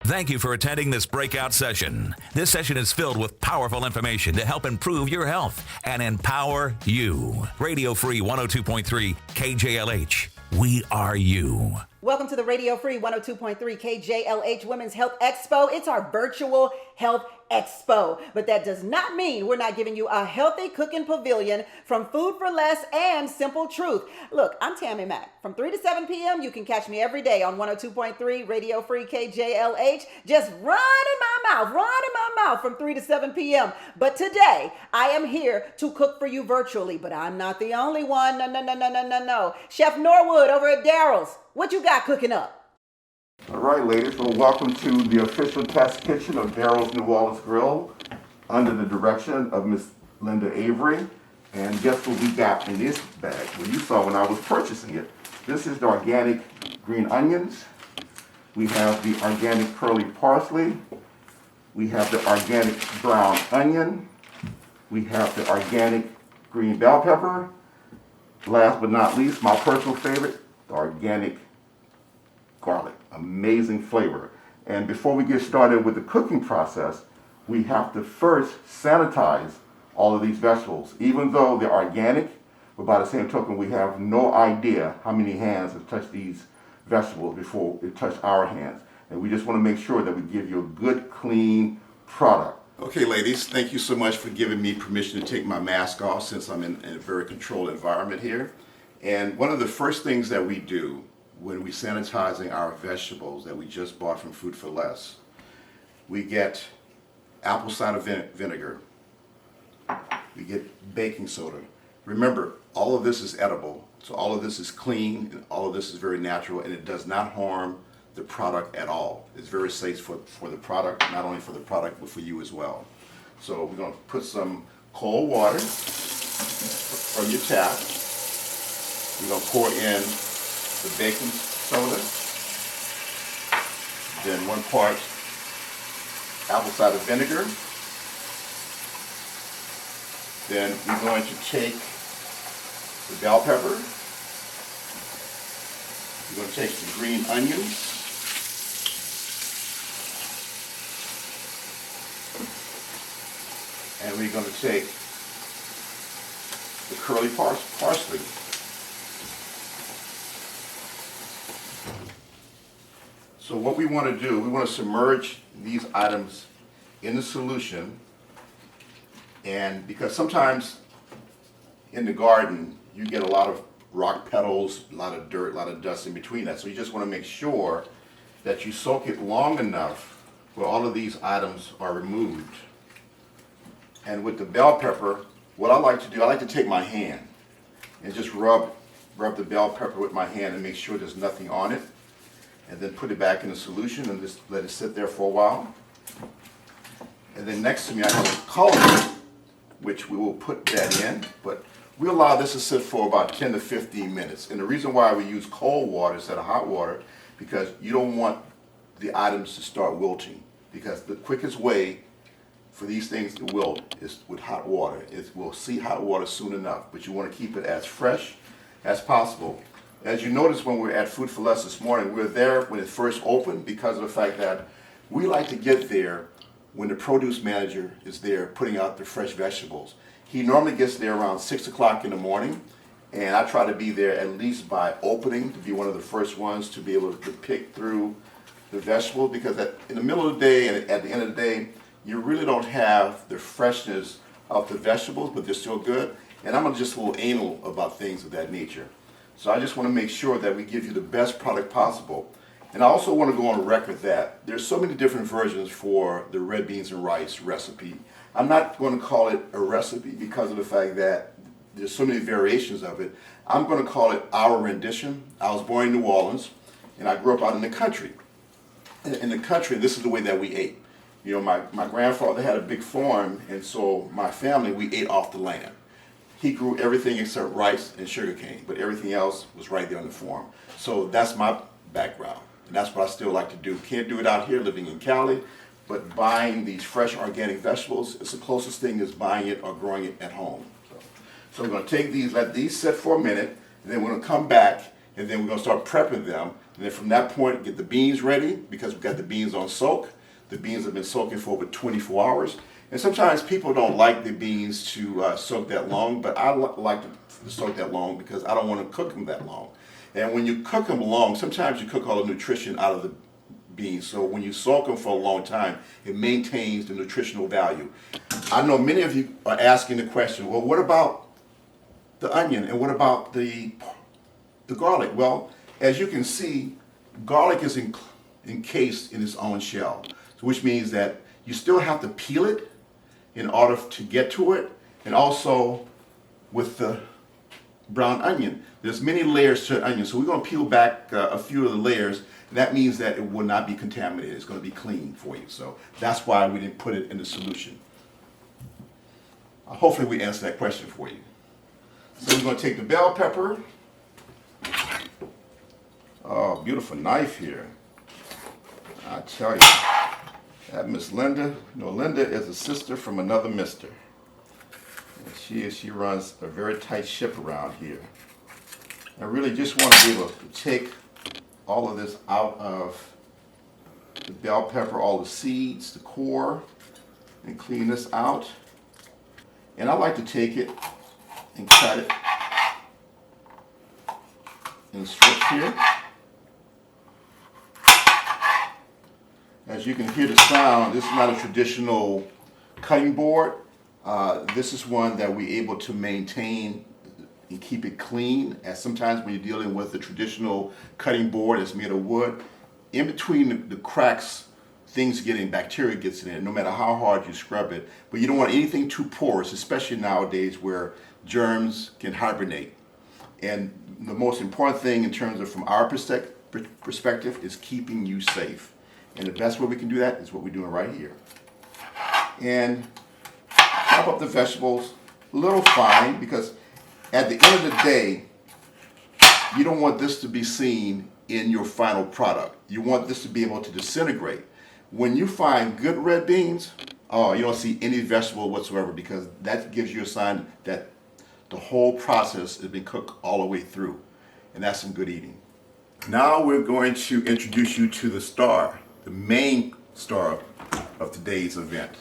Thank you for attending this breakout session. This session is filled with powerful information to help improve your health and empower you. Radio Free 102.3 KJLH. We are you. Welcome to the Radio Free 102.3 KJLH Women's Health Expo. It's our virtual health expo, but that does not mean we're not giving you a healthy cooking pavilion from Food for Less and Simple Truth. Look, I'm Tammy Mack. From 3 to 7 p.m., you can catch me every day on 102.3 Radio Free KJLH. Just running my mouth from 3 to 7 p.m. But today, I am here to cook for you virtually, but I'm not the only one. No. Chef Norwood over at Darrows. What you got cooking up? All right, ladies, well, welcome to the official test kitchen of Darrows New Orleans Grill under the direction of Miss Linda Avery. And guess what we got in this bag? Well, you saw when I was purchasing it. This is the organic green onions. We have the organic curly parsley. We have the organic brown onion. We have the organic green bell pepper. Last but not least, my personal favorite, the organic garlic. Amazing flavor. And before we get started with the cooking process, we have to first sanitize all of these vegetables. Even though they're organic, but by the same token, we have no idea how many hands have touched these vegetables before it touched our hands. And we just want to make sure that we give you a good, clean product. Okay, ladies, thank you so much for giving me permission to take my mask off since I'm in a very controlled environment here. And one of the first things that we do when we sanitizing our vegetables that we just bought from Food for Less, we get apple cider vinegar, we get baking soda. Remember, all of this is edible, so all of this is clean, and all of this is very natural, and it does not harm the product at all. It's very safe for the product, not only for the product, but for you as well. So we're gonna put some cold water from your tap. We're gonna pour in the baking soda, then 1 part apple cider vinegar. Then we're going to take the bell pepper. We're going to take the green onions. And we're going to take the curly parsley. So what we want to do, we want to submerge these items in the solution, and because sometimes in the garden you get a lot of rock petals, a lot of dirt, a lot of dust in between that, so you just want to make sure that you soak it long enough where all of these items are removed. And with the bell pepper, what I like to do, I like to take my hand and just rub the bell pepper with my hand and make sure there's nothing on it, and then put it back in the solution and just let it sit there for a while. And then next to me I have colander, which we will put that in, but we allow this to sit for about 10 to 15 minutes. And the reason why we use cold water instead of hot water, because you don't want the items to start wilting, because the quickest way for these things to wilt is with hot water. We'll see hot water soon enough, but you want to keep it as fresh as possible. As you noticed when we were at Food for Less this morning, we were there when it first opened because of the fact that we like to get there when the produce manager is there putting out the fresh vegetables. He normally gets there around 6 o'clock in the morning, and I try to be there at least by opening to be one of the first ones to be able to pick through the vegetables, because in the middle of the day and at the end of the day, you really don't have the freshness of the vegetables, but they're still good. And I'm just a little anal about things of that nature. So I just want to make sure that we give you the best product possible. And I also want to go on record that there's so many different versions for the red beans and rice recipe. I'm not going to call it a recipe because of the fact that there's so many variations of it. I'm going to call it our rendition. I was born in New Orleans, and I grew up out in the country. In the country, this is the way that we ate. You know, my grandfather had a big farm, and so my family, we ate off the land. He grew everything except rice and sugarcane, but everything else was right there on the farm. So that's my background, and that's what I still like to do. Can't do it out here living in Cali, but buying these fresh organic vegetables is the closest thing is buying it or growing it at home. So we're going to take these, let these sit for a minute, and then we're going to come back, and then we're going to start prepping them. And then from that point, get the beans ready because we've got the beans on soak. The beans have been soaking for over 24 hours. And sometimes people don't like the beans to soak that long, but I like to soak that long because I don't want to cook them that long. And when you cook them long, sometimes you cook all the nutrition out of the beans. So when you soak them for a long time, it maintains the nutritional value. I know many of you are asking the question, well, what about the onion and what about the garlic? Well, as you can see, garlic is encased in its own shell, which means that you still have to peel it in order to get to it. And also with the brown onion, there's many layers to an onion. So we're going to peel back a few of the layers. And that means that it will not be contaminated. It's going to be clean for you. So that's why we didn't put it in the solution. Hopefully we answered that question for you. So we're going to take the bell pepper. Oh, beautiful knife here. I tell you, that Miss Linda, Linda is a sister from another mister. And she runs a very tight ship around here. I really just want to be able to take all of this out of the bell pepper, all the seeds, the core, and clean this out. And I like to take it and cut it in strips here. As you can hear the sound, this is not a traditional cutting board. This is one that we're able to maintain and keep it clean. As sometimes when you're dealing with the traditional cutting board that's made of wood, in between the cracks, things bacteria gets in it, no matter how hard you scrub it. But you don't want anything too porous, especially nowadays where germs can hibernate. And the most important thing in terms of from our perspective is keeping you safe. And the best way we can do that is what we're doing right here. And chop up the vegetables a little fine because at the end of the day, you don't want this to be seen in your final product. You want this to be able to disintegrate. When you find good red beans, you don't see any vegetable whatsoever because that gives you a sign that the whole process has been cooked all the way through. And that's some good eating. Now we're going to introduce you to the star, the main star of today's event.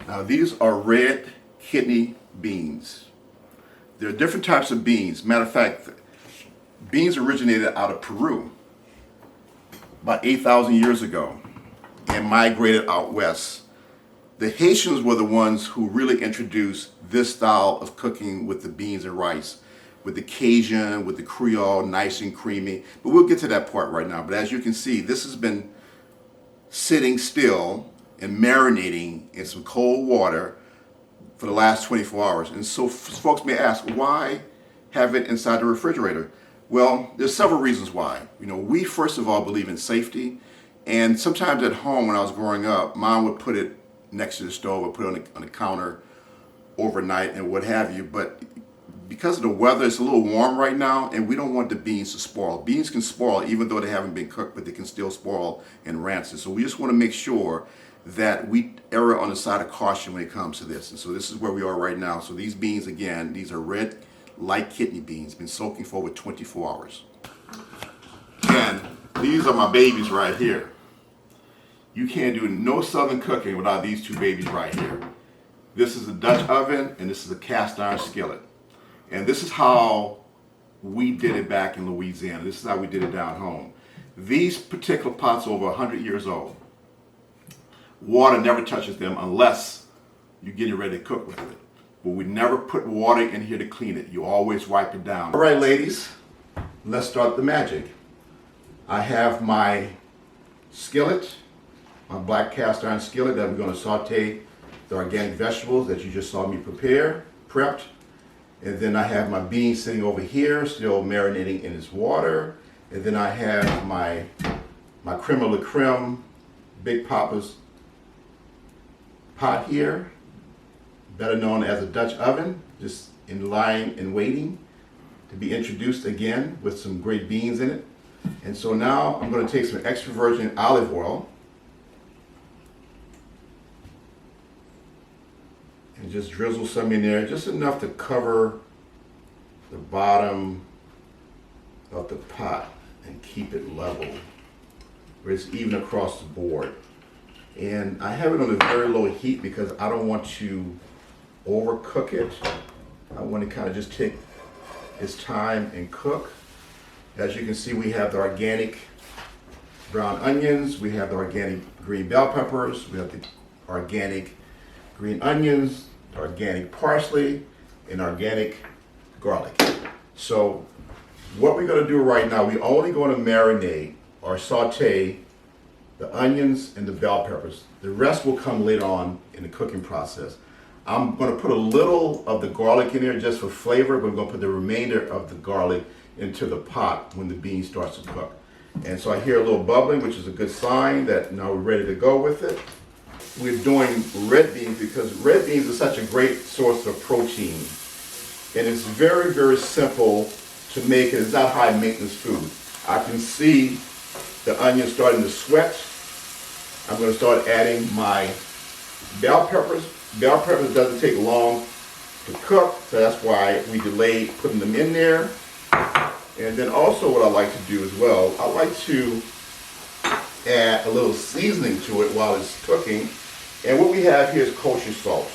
Now these are red kidney beans. There are different types of beans. Matter of fact, beans originated out of Peru about 8,000 years ago and migrated out west. The Haitians were the ones who really introduced this style of cooking with the beans and rice, with the Cajun, with the Creole, nice and creamy. But we'll get to that part right now. But as you can see, this has been sitting still and marinating in some cold water for the last 24 hours. And so folks may ask, why have it inside the refrigerator? Well, there's several reasons why. We first of all believe in safety. And sometimes at home when I was growing up, Mom would put it next to the stove or put it on the counter overnight and what have you. But because of the weather, it's a little warm right now, and we don't want the beans to spoil. Beans can spoil even though they haven't been cooked, but they can still spoil and rancid. So we just want to make sure that we err on the side of caution when it comes to this. And so this is where we are right now. So these beans, again, these are red light kidney beans, been soaking for over 24 hours. And these are my babies right here. You can't do no southern cooking without these two babies right here. This is a Dutch oven and this is a cast iron skillet. And this is how we did it back in Louisiana. This is how we did it down home. These particular pots are over 100 years old. Water never touches them unless you're getting ready to cook with it. But we never put water in here to clean it. You always wipe it down. All right, ladies, let's start the magic. I have my skillet, my black cast iron skillet that we're going to saute the organic vegetables that you just saw me prepped. And then I have my beans sitting over here, still marinating in this water. And then I have my creme de la creme, Big Papa's pot here, better known as a Dutch oven, just in line and waiting to be introduced again with some great beans in it. And so now I'm going to take some extra virgin olive oil and just drizzle some in there, just enough to cover the bottom of the pot and keep it level, where it's even across the board. And I have it on a very low heat because I don't want to overcook it. I want to kind of just take its time and cook. As you can see, we have the organic brown onions, we have the organic green bell peppers, we have the organic green onions, the organic parsley, and organic garlic. So what we're going to do right now, we're only going to marinate or saute the onions and the bell peppers. The rest will come later on in the cooking process. I'm going to put a little of the garlic in there just for flavor, but I'm going to put the remainder of the garlic into the pot when the bean starts to cook. And so I hear a little bubbling, which is a good sign that now we're ready to go with it. We're doing red beans because red beans are such a great source of protein. And it's very, very simple to make it. It's not high maintenance food. I can see the onion starting to sweat. I'm going to start adding my bell peppers. Bell peppers doesn't take long to cook, so that's why we delayed putting them in there. And then also what I like to do as well, I like to add a little seasoning to it while it's cooking. And what we have here is kosher salt.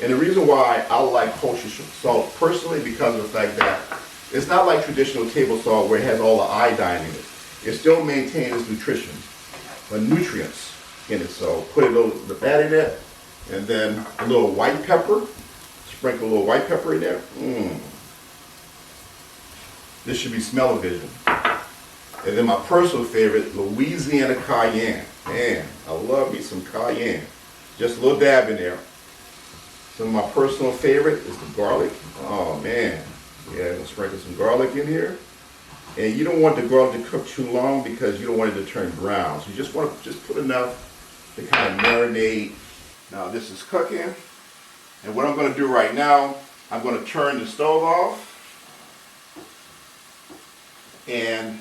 And the reason why I like kosher salt personally because of the fact that it's not like traditional table salt where it has all the iodine in it. It still maintains its nutrition, nutrients in it. So put a little that in it, and then a little white pepper. Sprinkle a little white pepper in there. This should be smell-o-vision. And then my personal favorite, Louisiana cayenne. Man, I love me some cayenne. Just a little dab in there. Some of my personal favorite is the garlic. Oh man, yeah, I'm gonna sprinkle some garlic in here. And you don't want the garlic to cook too long because you don't want it to turn brown. So you just want to just put enough to kind of marinate. Now this is cooking. And what I'm going to do right now, I'm going to turn the stove off and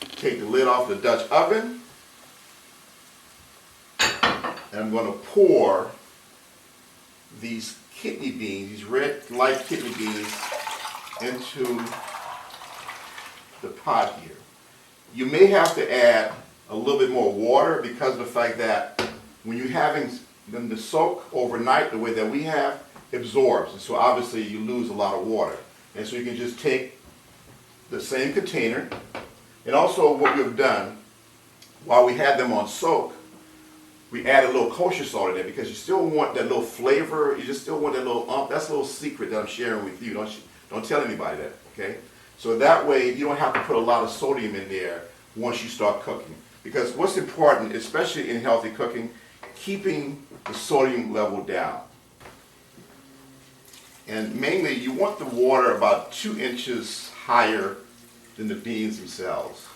take the lid off the Dutch oven. And I'm going to pour these kidney beans, these red light kidney beans, into the pot here. You may have to add a little bit more water because of the fact that when you're having them to soak overnight the way that we have, it absorbs. And so obviously you lose a lot of water. And so you can just take the same container. And also what we've done, while we had them on soak, we added a little kosher salt in there because you still want that little flavor. You just still want that little that's a little secret that I'm sharing with you. Don't tell anybody that, okay? So that way you don't have to put a lot of sodium in there once you start cooking. Because what's important, especially in healthy cooking, keeping the sodium level down. And mainly you want the water about 2 inches higher than the beans themselves.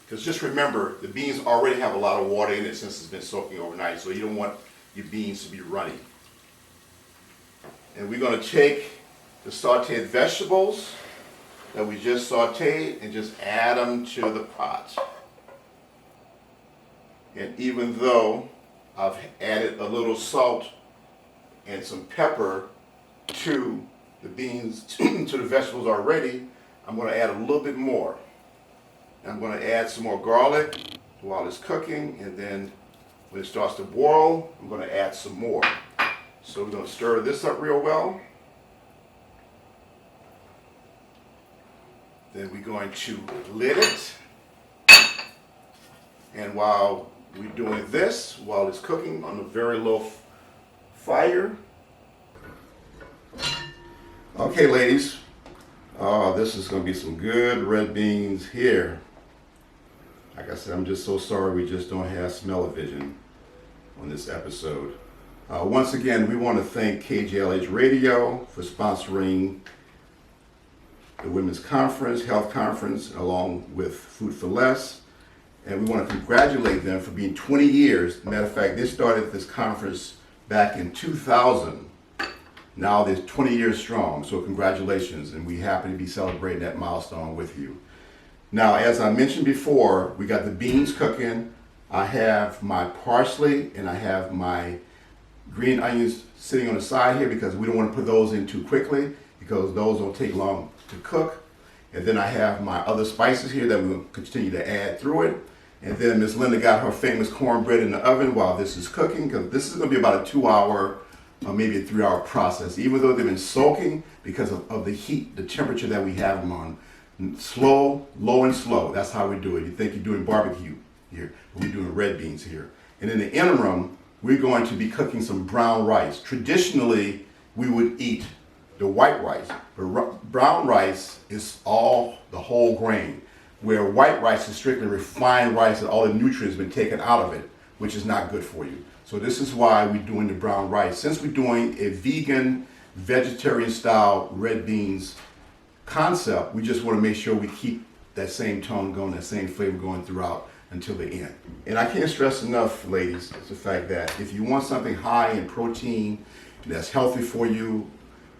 Because just remember, the beans already have a lot of water in it since it's been soaking overnight, so you don't want your beans to be runny. And we're going to take the sauteed vegetables that we just sauteed and just add them to the pot. And even though I've added a little salt and some pepper to the beans, to the vegetables already, I'm going to add a little bit more. I'm going to add some more garlic while it's cooking, and then when it starts to boil, I'm going to add some more. So we're going to stir this up real well. Then we're going to lid it. And while we're doing this, while it's cooking on a very low fire. Okay, ladies. This is going to be some good red beans here. Like I said, I'm just so sorry we just don't have smell-o-vision on this episode. Once again, we want to thank KJLH Radio for sponsoring the Women's Conference, Health Conference, along with Food for Less. And we want to congratulate them for being 20 years. Matter of fact, they started this conference back in 2000. Now they're 20 years strong, so congratulations, and we're happy to be celebrating that milestone with you. Now, as I mentioned before, we got the beans cooking. I have my parsley and I have my green onions sitting on the side here because we don't want to put those in too quickly. because those don't take long to cook. And then I have my other spices here that we'll continue to add through it. And then Miss Linda got her famous cornbread in the oven while this is cooking, because this is going to be about a 2-hour, maybe a 3-hour process. Even though they've been soaking, because of the heat, the temperature that we have them on. Slow, low and slow. That's how we do it. You think you're doing barbecue here, but we're doing red beans here. And in the interim, we're going to be cooking some brown rice. Traditionally, we would eat the white rice, but brown rice is all the whole grain, where white rice is strictly refined rice and all the nutrients have been taken out of it, which is not good for you. So this is why we're doing the brown rice. Since we're doing a vegan, vegetarian style red beans concept, we just want to make sure we keep that same tone going, that same flavor going throughout until the end. And I can't stress enough, ladies, the fact that if you want something high in protein that's healthy for you,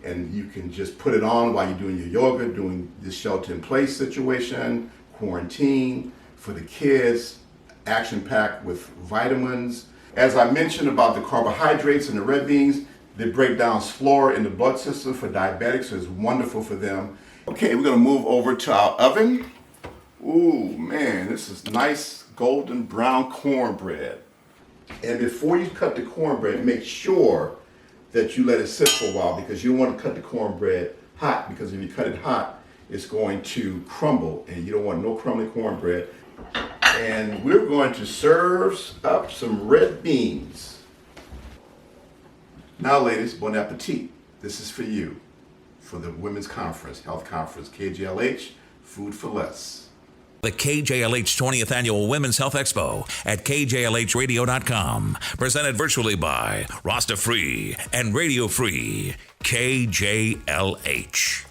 and you can just put it on while you're doing your yoga, doing this shelter-in-place situation, quarantine, for the kids, action-packed with vitamins. As I mentioned about the carbohydrates in the red beans, they break down slower in the blood system for diabetics, so it's wonderful for them. Okay, we're gonna move over to our oven. Ooh, man, this is nice golden brown cornbread. And before you cut the cornbread, make sure that you let it sit for a while, because you don't want to cut the cornbread hot, because if you cut it hot, it's going to crumble, and you don't want no crumbly cornbread. And we're going to serve up some red beans. Now, ladies, bon appetit. This is for you, for the Women's Conference, Health Conference, KJLH, Food for Less. The KJLH 20th Annual Women's Health Expo at KJLHradio.com. Presented virtually by RastAfri and Radio Free, KJLH.